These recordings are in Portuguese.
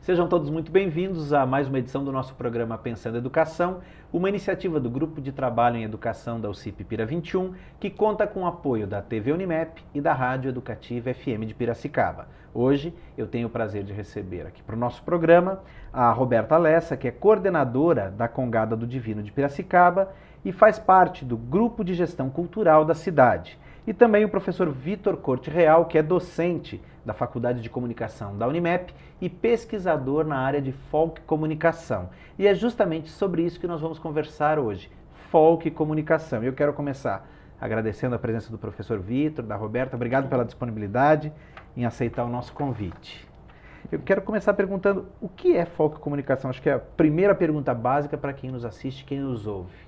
Sejam todos muito bem-vindos a mais uma edição do nosso programa Pensando Educação, uma iniciativa do Grupo de Trabalho em Educação da UCIP Pira 21, que conta com o apoio da TV Unimep e da Rádio Educativa FM de Piracicaba. Hoje eu tenho o prazer de receber aqui para o nosso programa a Roberta Lessa, que é coordenadora da Congada do Divino de Piracicaba e faz parte do Grupo de Gestão Cultural da cidade. E também o professor Vitor Corte Real, que é docente da Faculdade de Comunicação da Unimep e pesquisador na área de folk comunicação. E é justamente sobre isso que nós vamos conversar hoje, folk comunicação. E eu quero começar agradecendo a presença do professor Vitor, da Roberta. Obrigado pela disponibilidade em aceitar o nosso convite. Eu quero começar perguntando o que é folk comunicação? Acho que é a primeira pergunta básica para quem nos assiste, quem nos ouve.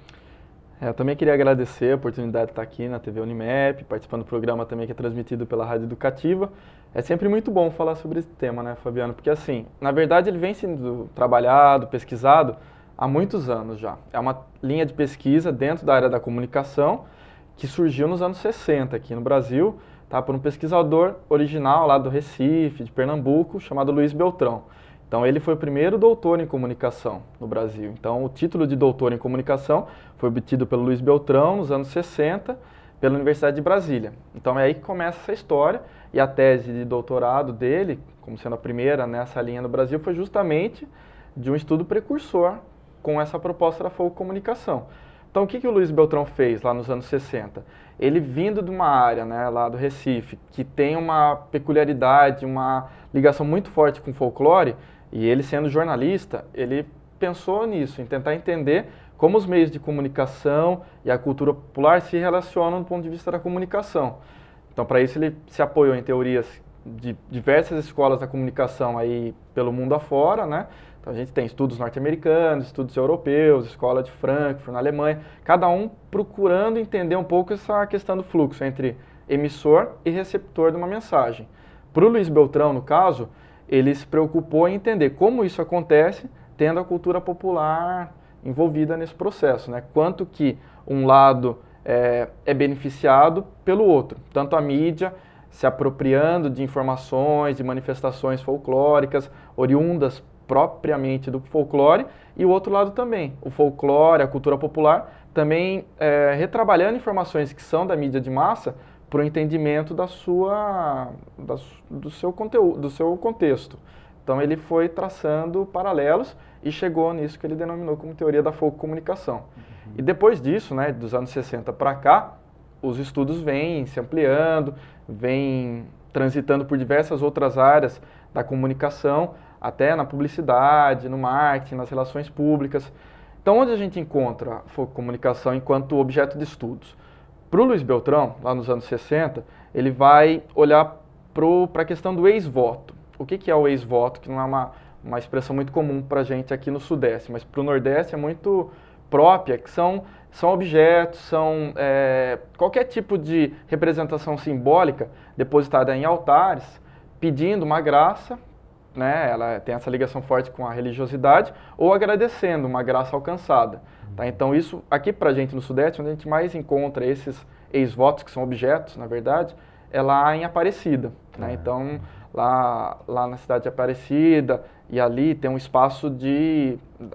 Eu também queria agradecer a oportunidade de estar aqui na TV Unimep, participando do programa também que é transmitido pela Rádio Educativa. É sempre muito bom falar sobre esse tema, né, Fabiano? Porque assim, na verdade ele vem sendo trabalhado, pesquisado há muitos anos já. É uma linha de pesquisa dentro da área da comunicação que surgiu nos anos 60 aqui no Brasil, tá, por um pesquisador original lá do Recife, de Pernambuco, chamado Luiz Beltrão. Então ele foi o primeiro doutor em comunicação no Brasil. Então o título de doutor em comunicação foi obtido pelo Luiz Beltrão nos anos 60 pela Universidade de Brasília. Então é aí que começa essa história e a tese de doutorado dele, como sendo a primeira nessa linha no Brasil, foi justamente de um estudo precursor com essa proposta da folk comunicação. Então o que o Luiz Beltrão fez lá nos anos 60? Ele vindo de uma área, né, lá do Recife, que tem uma peculiaridade, uma ligação muito forte com o folclore, e ele sendo jornalista, ele pensou nisso, em tentar entender como os meios de comunicação e a cultura popular se relacionam do ponto de vista da comunicação. Então, para isso, ele se apoiou em teorias de diversas escolas da comunicação aí pelo mundo afora, né? Então, a gente tem estudos norte-americanos, estudos europeus, escola de Frankfurt, na Alemanha, cada um procurando entender um pouco essa questão do fluxo entre emissor e receptor de uma mensagem. Para o Luiz Beltrão, no caso, ele se preocupou em entender como isso acontece, tendo a cultura popular envolvida nesse processo, né? Quanto que um lado é beneficiado pelo outro, tanto a mídia se apropriando de informações, de manifestações folclóricas, oriundas propriamente do folclore, e o outro lado também, o folclore, a cultura popular, também retrabalhando informações que são da mídia de massa, para o entendimento do seu conteúdo, do seu contexto. Então ele foi traçando paralelos e chegou nisso que ele denominou como teoria da folk comunicação. E depois disso, né, dos anos 60 para cá, os estudos vêm se ampliando, vêm transitando por diversas outras áreas da comunicação, até na publicidade, no marketing, nas relações públicas. Então onde a gente encontra a folk comunicação enquanto objeto de estudos? Para o Luiz Beltrão, lá nos anos 60, ele vai olhar para a questão do ex-voto. O que é o ex-voto? Que não é uma expressão muito comum para a gente aqui no Sudeste, mas para o Nordeste é muito própria, que são objetos, são qualquer tipo de representação simbólica depositada em altares, pedindo uma graça, né, ela tem essa ligação forte com a religiosidade, ou agradecendo uma graça alcançada. Tá? Então isso aqui pra gente no Sudeste, onde a gente mais encontra esses ex-votos, que são objetos, na verdade, é lá em Aparecida. Né? Então lá na cidade de Aparecida, e ali tem um espaço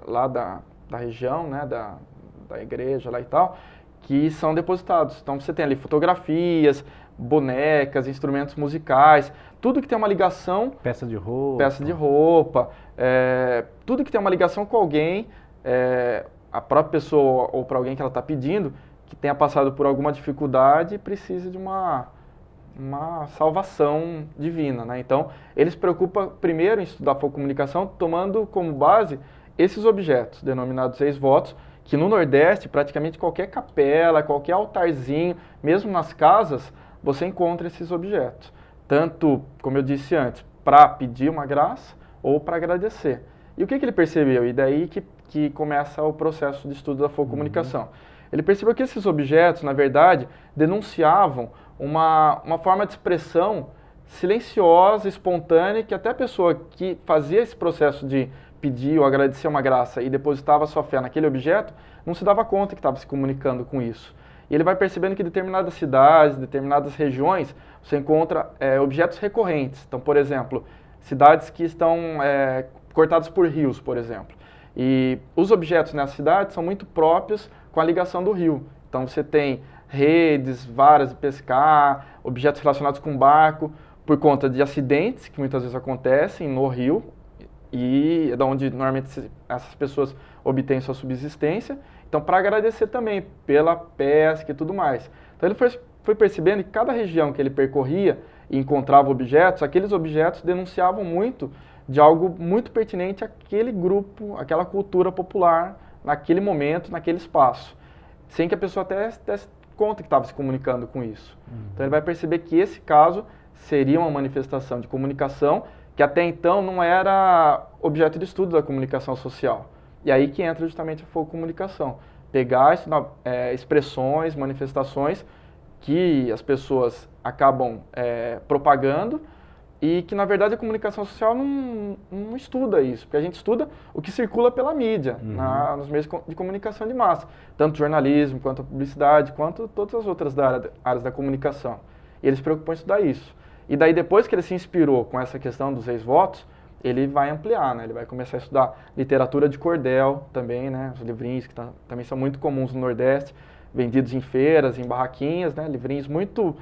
lá da região, né, da igreja lá e tal, que são depositados. Então você tem ali fotografias, bonecas, instrumentos musicais, tudo que tem uma ligação... Peça de roupa, tudo que tem uma ligação com alguém, a própria pessoa ou para alguém que ela está pedindo, que tenha passado por alguma dificuldade e precisa de uma salvação divina, né? Então, ele se preocupa primeiro em estudar folk comunicação, tomando como base esses objetos, denominados ex-votos, que no Nordeste, praticamente qualquer capela, qualquer altarzinho, mesmo nas casas, você encontra esses objetos. Tanto, como eu disse antes, para pedir uma graça ou para agradecer. E o que ele percebeu? E daí que começa o processo de estudo da folk comunicação. Ele percebeu que esses objetos, na verdade, denunciavam uma forma de expressão silenciosa, espontânea, que até a pessoa que fazia esse processo de pedir ou agradecer uma graça e depositava sua fé naquele objeto, não se dava conta que estava se comunicando com isso. E ele vai percebendo que em determinadas cidades, determinadas regiões, você encontra objetos recorrentes. Então, por exemplo, cidades que estão cortadas por rios, por exemplo. E os objetos na cidade são muito próprios com a ligação do rio. Então você tem redes, varas de pescar, objetos relacionados com barco, por conta de acidentes que muitas vezes acontecem no rio, e é da onde normalmente essas pessoas obtêm sua subsistência. Então, para agradecer também pela pesca e tudo mais. Então, ele foi percebendo que cada região que ele percorria e encontrava objetos, aqueles objetos denunciavam muito de algo muito pertinente àquele grupo, àquela cultura popular, naquele momento, naquele espaço. Sem que a pessoa até desse conta que estava se comunicando com isso. Então, ele vai perceber que esse caso seria uma manifestação de comunicação que até então não era objeto de estudo da comunicação social. E aí que entra justamente a focomunicação. Pegar expressões, manifestações que as pessoas acabam propagando e que, na verdade, a comunicação social não estuda isso, porque a gente estuda o que circula pela mídia, nos meios de comunicação de massa, tanto o jornalismo, quanto a publicidade, quanto todas as outras áreas da comunicação. E eles se preocupam em estudar isso. E daí, depois que ele se inspirou com essa questão dos ex-votos, ele vai ampliar, né? Ele vai começar a estudar literatura de cordel também, né? Os livrinhos que também são muito comuns no Nordeste, vendidos em feiras, em barraquinhas, né? Livrinhos muito...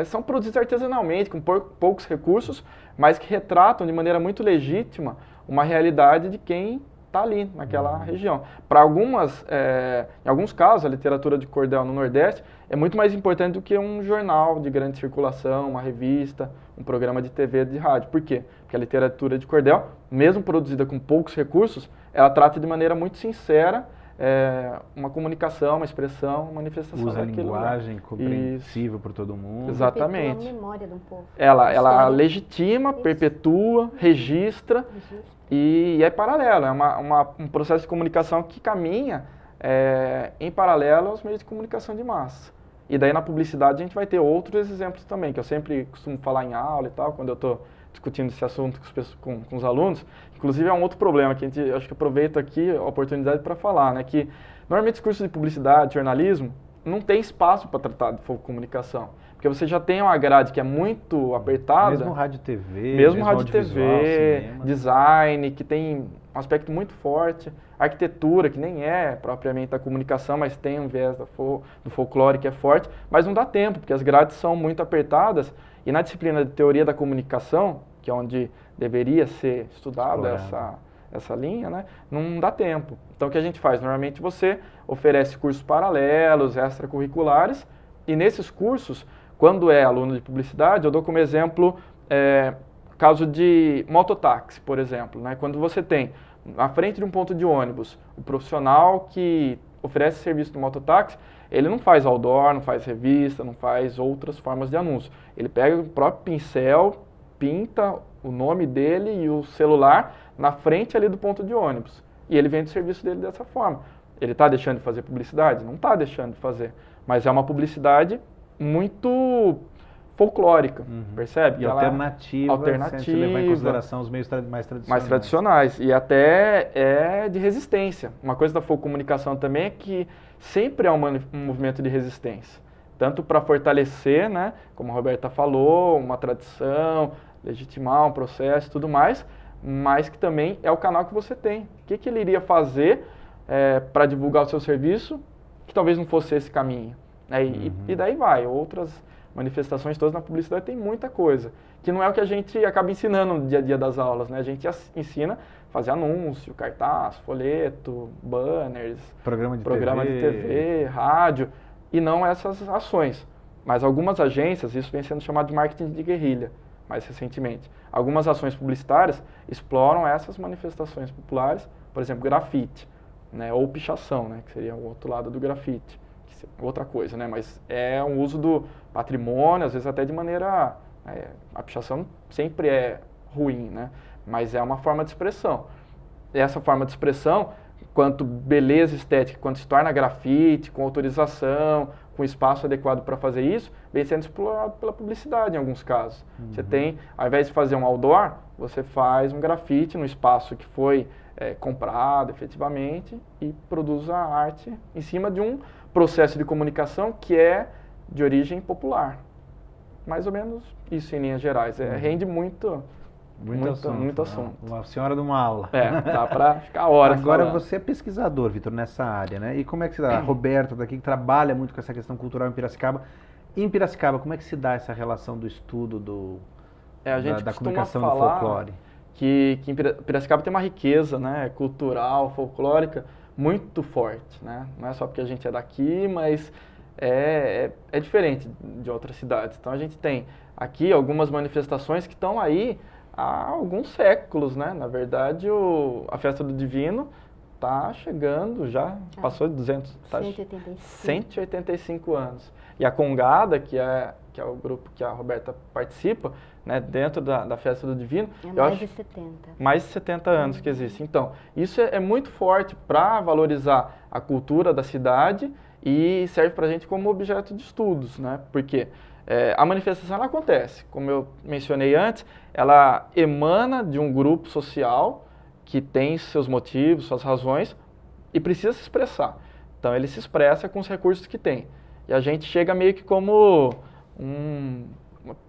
são produzidos artesanalmente, com poucos recursos, mas que retratam de maneira muito legítima uma realidade de quem está ali, naquela região. Para em alguns casos, a literatura de cordel no Nordeste é muito mais importante do que um jornal de grande circulação, uma revista, um programa de TV, de rádio. Por quê? Porque a literatura de cordel, mesmo produzida com poucos recursos, ela trata de maneira muito sincera uma comunicação, uma expressão, uma manifestação usa daquele linguagem lugar. compreensível por todo mundo. Exatamente. A memória do povo. Ela legitima, perpetua, registra e é paralelo. É um processo de comunicação que caminha em paralelo aos meios de comunicação de massa. E daí na publicidade a gente vai ter outros exemplos também, que eu sempre costumo falar em aula e tal, quando eu estou discutindo esse assunto com os alunos. Inclusive é um outro problema que acho que aproveito aqui a oportunidade para falar, né? Que normalmente os cursos de publicidade, jornalismo, não tem espaço para tratar de comunicação. Porque você já tem uma grade que é muito apertada. Mesmo rádio e TV, mesmo rádio e TV, cinema, design, que tem um aspecto muito forte. Arquitetura, que nem é propriamente a comunicação, mas tem um viés do folclore que é forte. Mas não dá tempo, porque as grades são muito apertadas. E na disciplina de teoria da comunicação, que é onde deveria ser estudada essa linha, né, não dá tempo. Então o que a gente faz? Normalmente você oferece cursos paralelos, extracurriculares, e nesses cursos, quando é aluno de publicidade, eu dou como exemplo caso de mototáxi, por exemplo, né, quando você tem na frente de um ponto de ônibus o profissional que oferece serviço do mototáxi, ele não faz outdoor, não faz revista, não faz outras formas de anúncio. Ele pega o próprio pincel, pinta o nome dele e o celular na frente ali do ponto de ônibus. E ele vende o serviço dele dessa forma. Ele está deixando de fazer publicidade? Não está deixando de fazer. Mas é uma publicidade muito folclórica, percebe? E alternativa, sem levar em consideração os meios mais tradicionais. Mais tradicionais. E até é de resistência. Uma coisa da comunicação também é que sempre há um movimento de resistência. Tanto para fortalecer, né, como a Roberta falou, uma tradição, legitimar um processo e tudo mais, mas que também é o canal que você tem. O que ele iria fazer para divulgar o seu serviço que talvez não fosse esse caminho? E daí vai. Outras manifestações todas na publicidade tem muita coisa, que não é o que a gente acaba ensinando no dia a dia das aulas, né? A gente ensina a fazer anúncio, cartaz, folheto, banners, programa de TV, rádio, e não essas ações. Mas algumas agências, isso vem sendo chamado de marketing de guerrilha, mais recentemente. Algumas ações publicitárias exploram essas manifestações populares, por exemplo, grafite, né? Ou pichação, né? Que seria o outro lado do grafite. Outra coisa, né? Mas é um uso do patrimônio, às vezes até de maneira... a pichação sempre é ruim, né? Mas é uma forma de expressão. E essa forma de expressão, quanto beleza estética, quanto se torna grafite, com autorização, com espaço adequado para fazer isso, vem sendo explorado pela publicidade em alguns casos. Você tem, ao invés de fazer um outdoor, você faz um grafite no espaço que foi comprado efetivamente e produz a arte em cima de um processo de comunicação que é de origem popular. Mais ou menos isso em linhas gerais. Rende muito Muito assunto. Uma senhora de uma aula. Dá para ficar horas Agora falando. você é pesquisador, Vitor, nessa área, né? E como é que se dá? A Roberta daqui, que trabalha muito com essa questão cultural em Piracicaba. Em Piracicaba, como é que se dá essa relação do estudo A gente da costuma comunicação do falar folclore? que em Piracicaba tem uma riqueza, né, cultural, folclórica, muito forte, né? Não é só porque a gente é daqui, mas é diferente de outras cidades. Então a gente tem aqui algumas manifestações que estão aí há alguns séculos, né? Na verdade, a Festa do Divino está chegando, já passou de 185 anos. E a Congada, que é o grupo que a Roberta participa, né, dentro da Festa do Divino, mais de 70 anos que existe. Então, isso é muito forte para valorizar a cultura da cidade e serve para a gente como objeto de estudos, né? Porque a manifestação ela acontece, como eu mencionei antes, ela emana de um grupo social que tem seus motivos, suas razões e precisa se expressar. Então, ele se expressa com os recursos que tem. E a gente chega meio que como um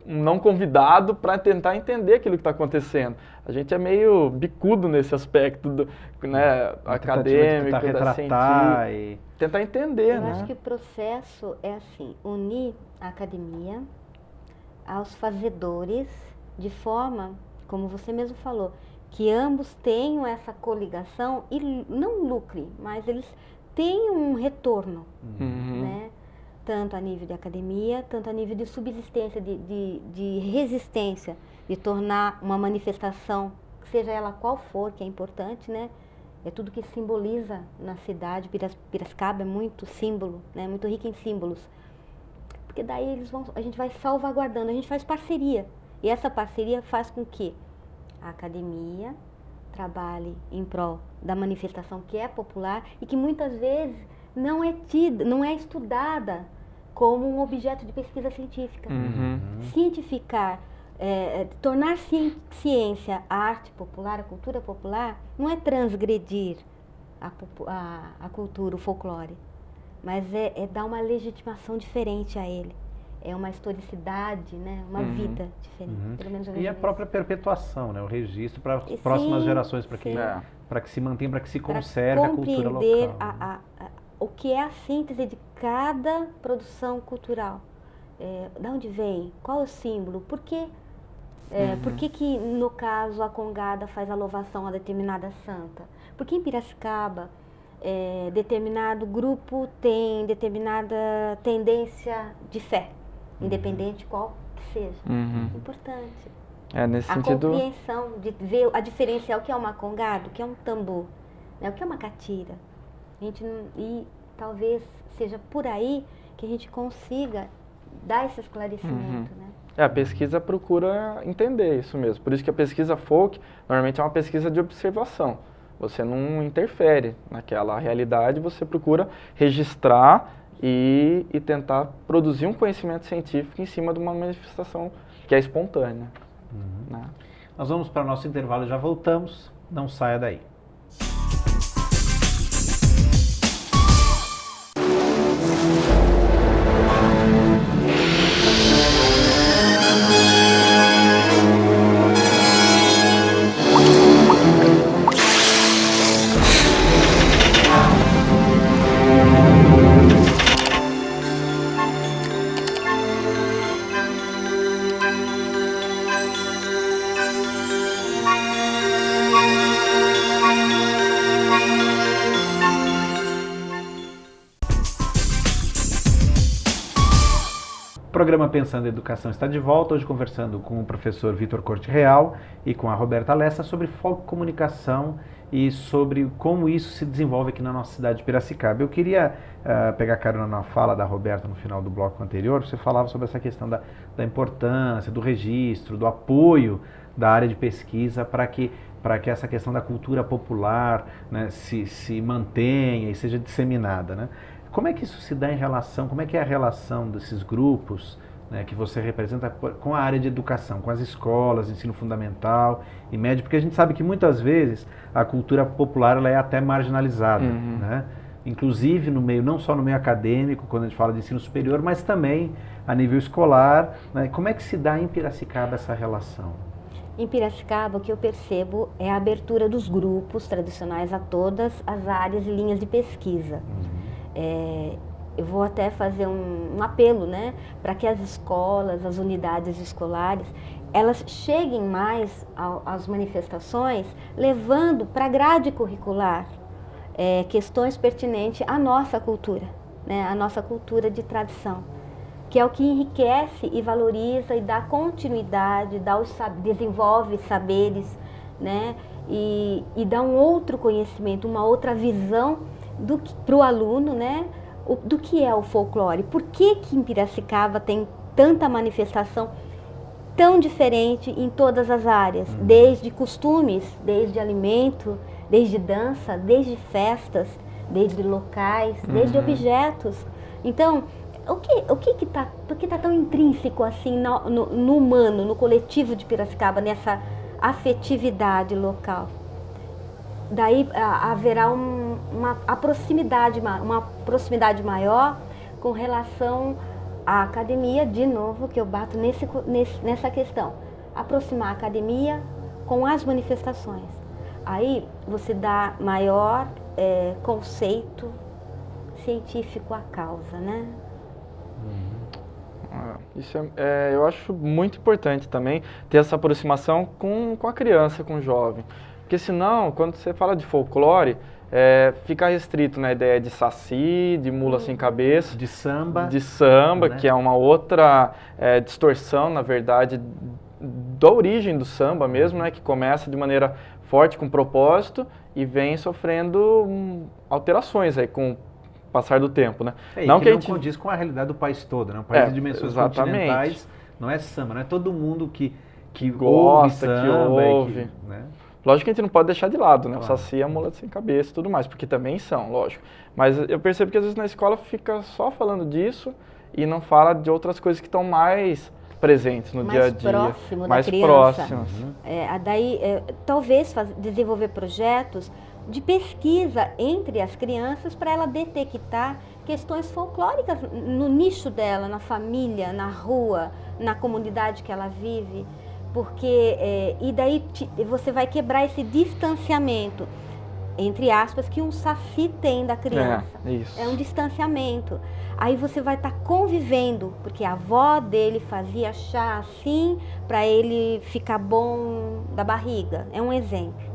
não convidado para tentar entender aquilo que está acontecendo. A gente é meio bicudo nesse aspecto, né, acadêmico, tentar retratar e tentar entender, Eu né? acho que o processo é assim, unir a academia aos fazedores de forma, como você mesmo falou, que ambos tenham essa coligação e não lucre, mas eles tenham um retorno, né? Tanto a nível de academia, tanto a nível de subsistência, de resistência, de tornar uma manifestação, seja ela qual for, que é importante, né? É tudo que simboliza na cidade. Piracicaba é muito símbolo, né? Muito rica em símbolos. Porque daí a gente vai salvaguardando, a gente faz parceria. E essa parceria faz com que a academia trabalhe em prol da manifestação que é popular e que muitas vezes não é estudada como um objeto de pesquisa científica. Cientificar, tornar ciência a arte popular, a cultura popular, não é transgredir a cultura, o folclore, mas é dar uma legitimação diferente a ele. É uma historicidade, né? Uma vida diferente. Pelo menos eu vejo a isso. própria perpetuação, né? O registro para as próximas gerações, para que se mantenha, para que se conserve a cultura local. Compreender o que é a síntese de cada produção cultural. De onde vem? Qual é o símbolo? Por quê? Por que, no caso, a Congada faz a louvação a determinada santa? Porque em Piracicaba, determinado grupo tem determinada tendência de fé, independente qual que seja. Importante. Nesse A sentido... compreensão de ver a diferenciar o que é uma congada, o que é um tambor, né? O que é uma catira. E talvez seja por aí que a gente consiga dar esse esclarecimento, né? A pesquisa procura entender isso mesmo. Por isso que a pesquisa folk normalmente é uma pesquisa de observação. Você não interfere naquela realidade, você procura registrar e tentar produzir um conhecimento científico em cima de uma manifestação que é espontânea. Né? Nós vamos para o nosso intervalo e já voltamos. Não saia daí. O programa Pensando em Educação está de volta, hoje conversando com o professor Vitor Corte Real e com a Roberta Lessa sobre folk comunicação e sobre como isso se desenvolve aqui na nossa cidade de Piracicaba. Eu queria pegar carona na fala da Roberta no final do bloco anterior. Você falava sobre essa questão da importância, do registro, do apoio da área de pesquisa para que essa questão da cultura popular, né, se mantenha e seja disseminada, né? Como é que isso se dá como é que é a relação desses grupos, né, que você representa com a área de educação, com as escolas, ensino fundamental e médio? Porque a gente sabe que muitas vezes a cultura popular ela é até marginalizada, né? Inclusive no meio, não só no meio acadêmico, quando a gente fala de ensino superior, mas também a nível escolar, né? Como é que se dá em Piracicaba essa relação? Em Piracicaba, o que eu percebo é a abertura dos grupos tradicionais a todas as áreas e linhas de pesquisa. Eu vou até fazer um apelo, né, para que as escolas, as unidades escolares, elas cheguem mais às manifestações, levando para a grade curricular questões pertinentes à nossa cultura, né, à nossa cultura de tradição, que é o que enriquece e valoriza e dá continuidade, desenvolve saberes, né, e dá um outro conhecimento, uma outra visão para o aluno, né, do que é o folclore. Por que em Piracicaba tem tanta manifestação tão diferente em todas as áreas, desde costumes, desde alimento, desde dança, desde festas, desde locais, desde objetos. Então, o que tá tão intrínseco assim no humano, no coletivo de Piracicaba, nessa afetividade local? Daí haverá uma proximidade maior com relação à academia, de novo, que eu bato nessa questão. Aproximar a academia com as manifestações. Aí você dá maior conceito científico à causa, né? Isso eu acho muito importante também ter essa aproximação com a criança, com o jovem. Porque senão, quando você fala de folclore, fica restrito na ideia de saci, de mula sem cabeça. De samba. De samba, né? Que é uma outra distorção, na verdade, da origem do samba mesmo, né? Que começa de maneira forte, com propósito, e vem sofrendo alterações aí com o passar do tempo, né? Não que a gente condiz com a realidade do país todo, né? Um país de dimensões continentais, não é samba, não é todo mundo que gosta, ouve samba, que ouve. Né? Lógico que a gente não pode deixar de lado, né? Claro. O saci, a mula sem cabeça e tudo mais, porque também são, lógico. Mas eu percebo que às vezes na escola fica só falando disso e não fala de outras coisas que estão mais presentes no dia a dia. Mais próximas. próximas. Talvez desenvolver projetos de pesquisa entre as crianças para ela detectar questões folclóricas no nicho dela, na família, na rua, na comunidade que ela vive. Porque, e daí você vai quebrar esse distanciamento, entre aspas, que um saci tem da criança. Isso. É um distanciamento. Aí você vai estar convivendo, porque a avó dele fazia chá assim para ele ficar bom da barriga. É um exemplo.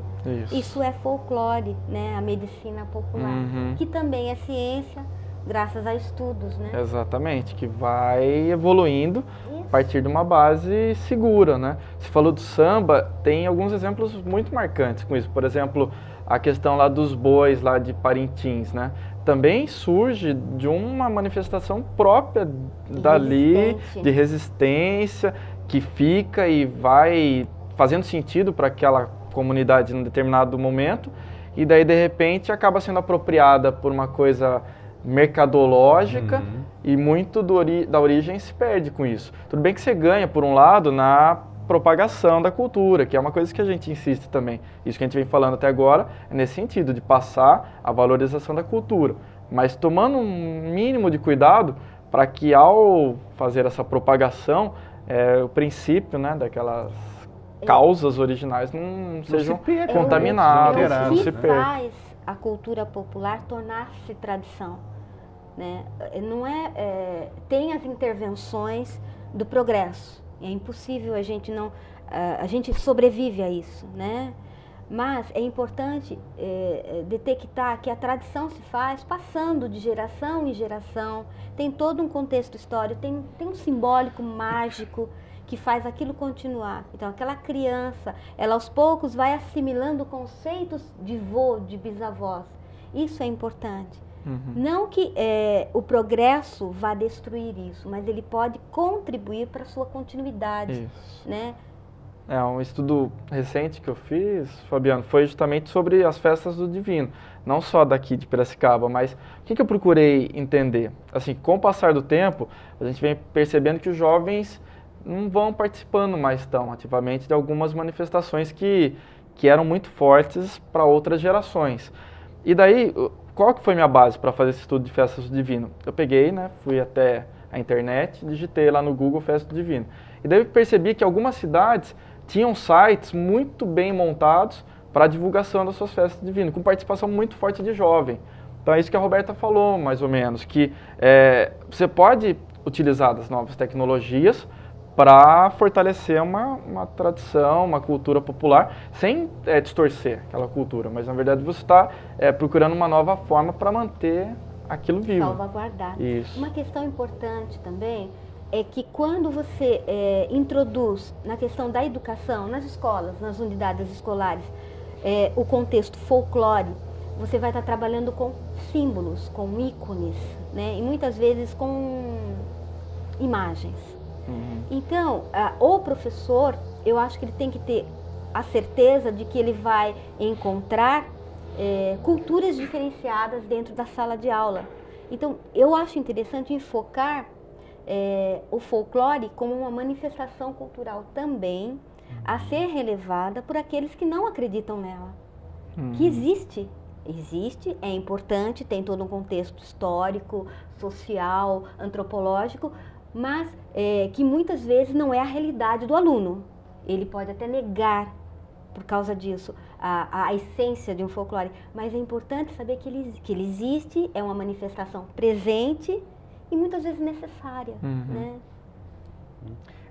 Isso é folclore, né? A medicina popular, que também é ciência, graças a estudos, né? Exatamente, que vai evoluindo a partir de uma base segura, né? Você falou do samba, tem alguns exemplos muito marcantes com isso. Por exemplo, a questão lá dos bois lá de Parintins, né? Também surge de uma manifestação própria dali, de resistência, que fica e vai fazendo sentido para aquela comunidade em um determinado momento, e daí de repente acaba sendo apropriada por uma coisa mercadológica e muito da origem se perde com isso. Tudo bem que você ganha, por um lado, na propagação da cultura, que é uma coisa que a gente insiste também. Isso que a gente vem falando até agora é nesse sentido, de passar a valorização da cultura, mas tomando um mínimo de cuidado para que ao fazer essa propagação, o princípio, né, daquelas causas originais não sejam contaminadas. O que faz a cultura popular tornar-se tradição, né? Não tem as intervenções do progresso. É impossível a gente sobrevive a isso, né? Mas é importante detectar que a tradição se faz passando de geração em geração. Tem todo um contexto histórico, tem um simbólico mágico que faz aquilo continuar. Então, aquela criança, ela aos poucos vai assimilando conceitos de vô, de bisavós. Isso é importante. Não que o progresso vá destruir isso, mas ele pode contribuir para a sua continuidade. Né? Um estudo recente que eu fiz, Fabiano, foi justamente sobre as festas do Divino. Não só daqui de Piracicaba, mas o que eu procurei entender? Assim, com o passar do tempo, a gente vem percebendo que os jovens não vão participando mais tão ativamente de algumas manifestações que eram muito fortes para outras gerações. E daí, qual que foi minha base para fazer esse estudo de festas do Divino? Eu peguei, né, fui até a internet, digitei lá no Google Festa do Divino. E daí eu percebi que algumas cidades tinham sites muito bem montados para a divulgação das suas festas divinas, com participação muito forte de jovem. Então é isso que a Roberta falou, mais ou menos, que você pode utilizar das novas tecnologias para fortalecer uma tradição, uma cultura popular, sem distorcer aquela cultura, mas na verdade você está procurando uma nova forma para manter aquilo vivo. Salvaguardar. Isso. Uma questão importante também é que quando você introduz na questão da educação, nas escolas, nas unidades escolares, o contexto folclore, você vai estar trabalhando com símbolos, com ícones, né? E muitas vezes com imagens. Então, o professor, eu acho que ele tem que ter a certeza de que ele vai encontrar culturas diferenciadas dentro da sala de aula. Então, eu acho interessante enfocar o folclore como uma manifestação cultural também, a ser relevada por aqueles que não acreditam nela. Que existe, é importante, tem todo um contexto histórico, social, antropológico, mas que muitas vezes não é a realidade do aluno. Ele pode até negar, por causa disso, a essência de um folclore, mas é importante saber que ele existe, é uma manifestação presente e muitas vezes necessária. Né?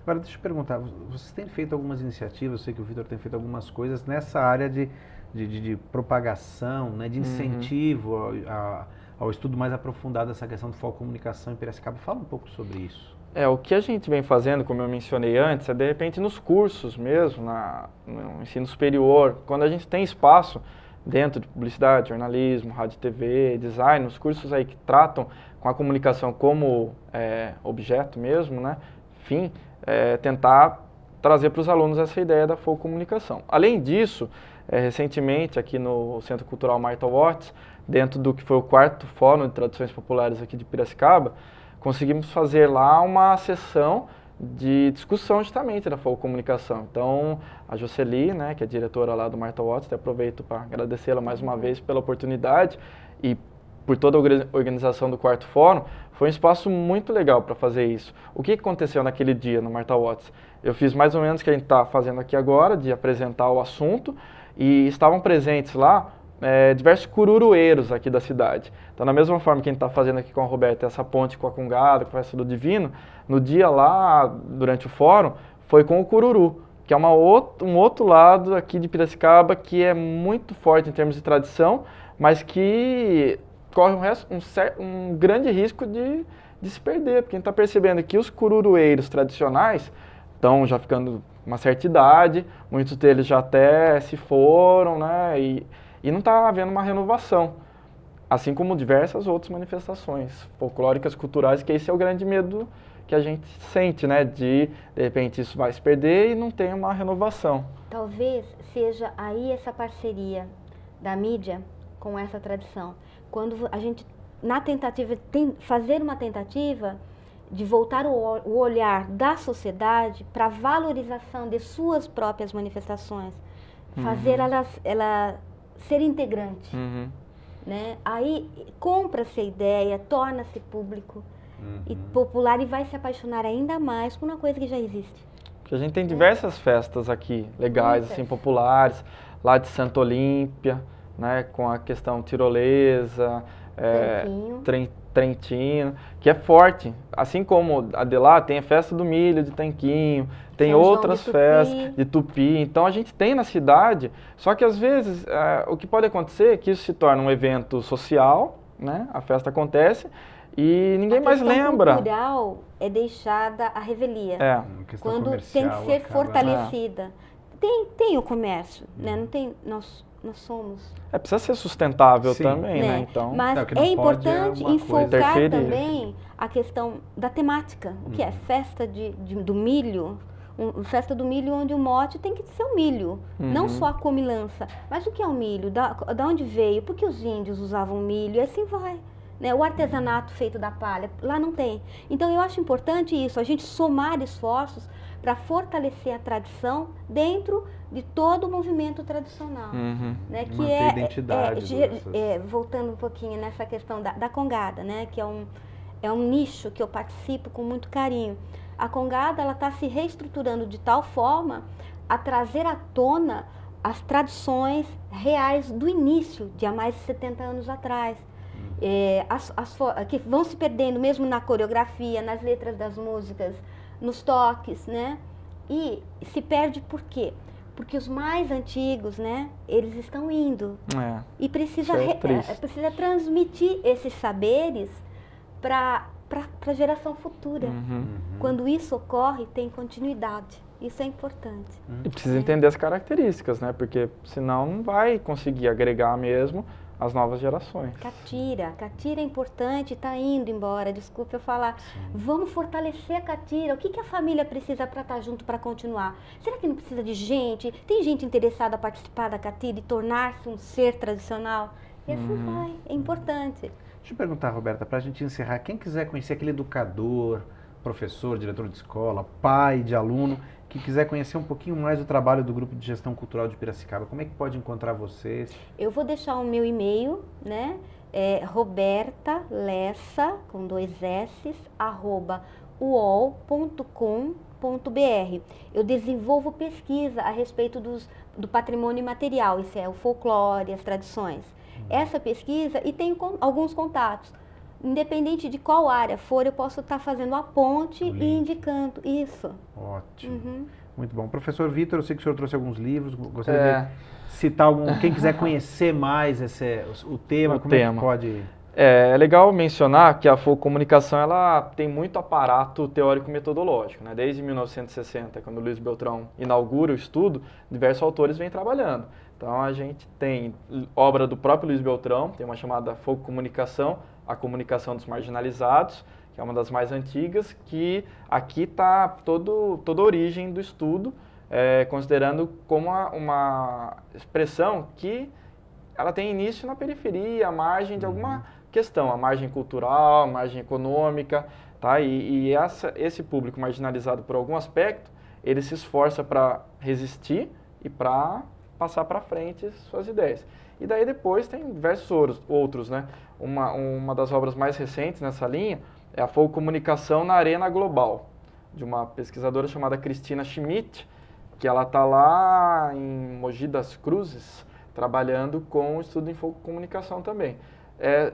Agora, deixa eu perguntar, vocês têm feito algumas iniciativas, eu sei que o Vitor tem feito algumas coisas nessa área de propagação, né, de incentivo ao estudo mais aprofundado dessa questão de focomunicação em Piracicaba. Fala um pouco sobre isso. O que a gente vem fazendo, como eu mencionei antes, é de repente nos cursos mesmo, no ensino superior, quando a gente tem espaço dentro de publicidade, jornalismo, rádio, TV, design, os cursos aí que tratam com a comunicação como objeto mesmo, né, fim, tentar trazer para os alunos essa ideia da focomunicação. Além disso, recentemente aqui no Centro Cultural Martha Watts, dentro do que foi o 4º Fórum de Tradições Populares aqui de Piracicaba, conseguimos fazer lá uma sessão de discussão justamente da focomunicação. Então, a Jocely, né, que é diretora lá do Martha Watts, aproveito para agradecê-la mais uma vez pela oportunidade e por toda a organização do 4º Fórum. Foi um espaço muito legal para fazer isso. O que aconteceu naquele dia no Martha Watts? Eu fiz mais ou menos o que a gente está fazendo aqui agora, de apresentar o assunto, e estavam presentes lá diversos cururueiros aqui da cidade. Então, da mesma forma que a gente está fazendo aqui com a Roberta, essa ponte com a Congada, com a Festa do Divino, no dia lá, durante o fórum, foi com o cururu, que é um outro lado aqui de Piracicaba que é muito forte em termos de tradição, mas que corre um grande risco de se perder, porque a gente está percebendo que os cururueiros tradicionais estão já ficando uma certa idade, muitos deles já até se foram, né, e não está havendo uma renovação, assim como diversas outras manifestações folclóricas, culturais, que esse é o grande medo que a gente sente, né, de repente isso vai se perder e não tem uma renovação. Talvez seja aí essa parceria da mídia com essa tradição. Quando a gente, na tentativa, fazer uma tentativa de voltar o olhar da sociedade para a valorização de suas próprias manifestações, fazer ela ser integrante, né? Aí compra-se a ideia, torna-se público e popular e vai se apaixonar ainda mais por uma coisa que já existe. Porque a gente tem diversas festas aqui, legais, assim, populares, lá de Santa Olímpia, né, com a questão tirolesa, Trentino, que é forte. Assim como a de lá tem a festa do milho de Tanquinho, tem outras festas de Tupi. Então a gente tem na cidade, só que às vezes o que pode acontecer é que isso se torna um evento social, né? A festa acontece e ninguém mais lembra. A questão cultural é deixada à revelia, quando tem que ser fortalecida. Tem o comércio, né? Não tem, nós somos... precisa ser sustentável também, né? Então, mas é importante enfocar também a questão da temática. O que é festa do milho? Festa do milho onde o mote tem que ser o milho, não só a comilança. Mas o que é o milho? Da onde veio? Por que os índios usavam milho? E assim vai. Né? O artesanato feito da palha, lá não tem. Então eu acho importante isso, a gente somar esforços para fortalecer a tradição dentro de todo o movimento tradicional. Né? Que manter a identidade. Voltando um pouquinho nessa questão da Congada, né? Que é um nicho que eu participo com muito carinho. A Congada está se reestruturando de tal forma a trazer à tona as tradições reais do início, de há mais de 70 anos atrás. Que vão se perdendo mesmo na coreografia, nas letras das músicas, nos toques, né? E se perde por quê? Porque os mais antigos, né, eles estão indo. E precisa transmitir esses saberes para a geração futura. Quando isso ocorre, tem continuidade. Isso é importante. E precisa entender as características, né? Porque senão não vai conseguir agregar mesmo as novas gerações. Catira é importante, está indo embora, desculpe eu falar. Sim. Vamos fortalecer a catira. O que a família precisa para estar junto, para continuar? Será que não precisa de gente? Tem gente interessada a participar da catira e tornar-se um ser tradicional? E assim vai, é importante. Deixa eu perguntar, Roberta, para a gente encerrar, quem quiser conhecer aquele educador, professor, diretor de escola, pai de aluno, que quiser conhecer um pouquinho mais do trabalho do Grupo de Gestão Cultural de Piracicaba, como é que pode encontrar vocês? Eu vou deixar o meu e-mail, né? Roberta Lessa, com 2 S, @uol.com.br. Eu desenvolvo pesquisa a respeito do patrimônio imaterial, isso é o folclore, as tradições. Essa pesquisa, e tenho alguns contatos. Independente de qual área for, eu posso estar fazendo a ponte e indicando isso. Ótimo. Muito bom. Professor Vitor, eu sei que o senhor trouxe alguns livros, gostaria de citar algum, quem quiser conhecer mais o tema, como é que pode... É legal mencionar que a folcomunicação ela tem muito aparato teórico-metodológico, né? Desde 1960, quando o Luiz Beltrão inaugura o estudo, diversos autores vêm trabalhando. Então a gente tem obra do próprio Luiz Beltrão, tem uma chamada Folcomunicação, a comunicação dos marginalizados, que é uma das mais antigas, que aqui está toda a origem do estudo, considerando como uma expressão que ela tem início na periferia, à margem de alguma questão, a margem cultural, a margem econômica, tá? E esse público marginalizado por algum aspecto, ele se esforça para resistir e para passar para frente suas ideias. E daí depois tem diversos outros, né? Uma das obras mais recentes nessa linha é a Folcomunicação na Arena Global, de uma pesquisadora chamada Cristina Schmidt, que ela está lá em Mogi das Cruzes, trabalhando com o estudo em folcomunicação também.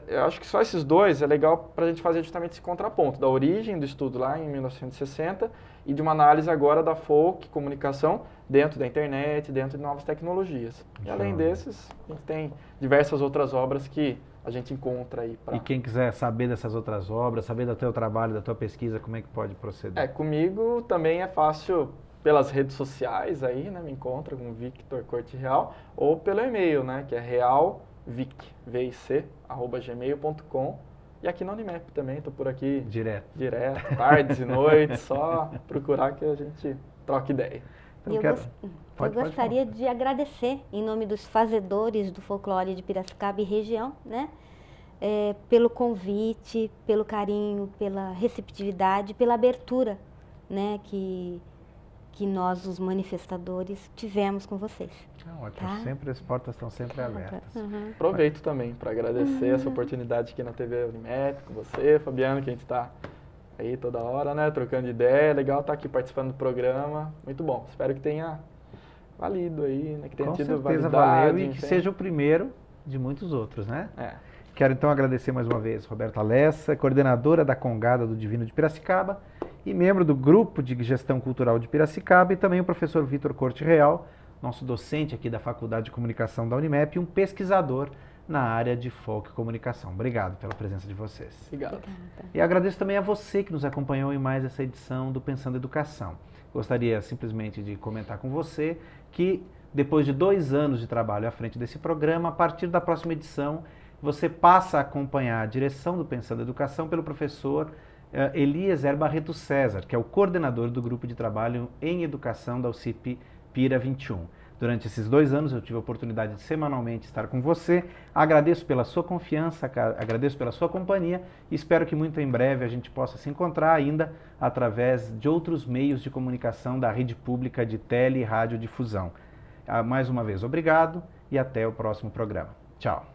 Eu acho que só esses dois é legal para a gente fazer justamente esse contraponto, da origem do estudo lá em 1960 e de uma análise agora da folcomunicação dentro da internet, dentro de novas tecnologias. E além desses, a gente tem diversas outras obras que a gente encontra aí. E quem quiser saber dessas outras obras, saber do teu trabalho, da tua pesquisa, como é que pode proceder? Comigo também é fácil pelas redes sociais aí, né? Me encontra com Victor Corte Real, ou pelo e-mail, né? Que é realvic@gmail.com. E aqui na Unimap também, estou por aqui direto, tardes e noites, só procurar que a gente troca ideia. Então, eu gostaria de agradecer, em nome dos fazedores do folclore de Piracicaba e região, né? Pelo convite, pelo carinho, pela receptividade, pela abertura, né? Que nós, os manifestadores, tivemos com vocês. Ótimo, tá? Sempre as portas estão sempre abertas. Aproveito também para agradecer essa oportunidade aqui na TV Unimap, com você, Fabiano, que a gente está aí toda hora, né, trocando ideia. Legal estar aqui participando do programa, muito bom. Espero que tenha valido aí, né, que tenha tido validade. Valeu e que seja o primeiro de muitos outros, né? Quero então agradecer mais uma vez Roberta Lessa, coordenadora da Congada do Divino de Piracicaba e membro do Grupo de Gestão Cultural de Piracicaba, e também o professor Vitor Corte Real, nosso docente aqui da Faculdade de Comunicação da Unimap e um pesquisador na área de folcomunicação. Obrigado pela presença de vocês. Obrigado. E agradeço também a você que nos acompanhou em mais essa edição do Pensando Educação. Gostaria simplesmente de comentar com você que depois de 2 anos de trabalho à frente desse programa, a partir da próxima edição, você passa a acompanhar a direção do Pensando Educação pelo professor Eliezer Barreto César, que é o coordenador do Grupo de Trabalho em Educação da UCIP Pira 21. Durante esses 2 anos eu tive a oportunidade de semanalmente estar com você. Agradeço pela sua confiança, agradeço pela sua companhia e espero que muito em breve a gente possa se encontrar ainda através de outros meios de comunicação da rede pública de tele e radiodifusão. Mais uma vez, obrigado e até o próximo programa. Tchau.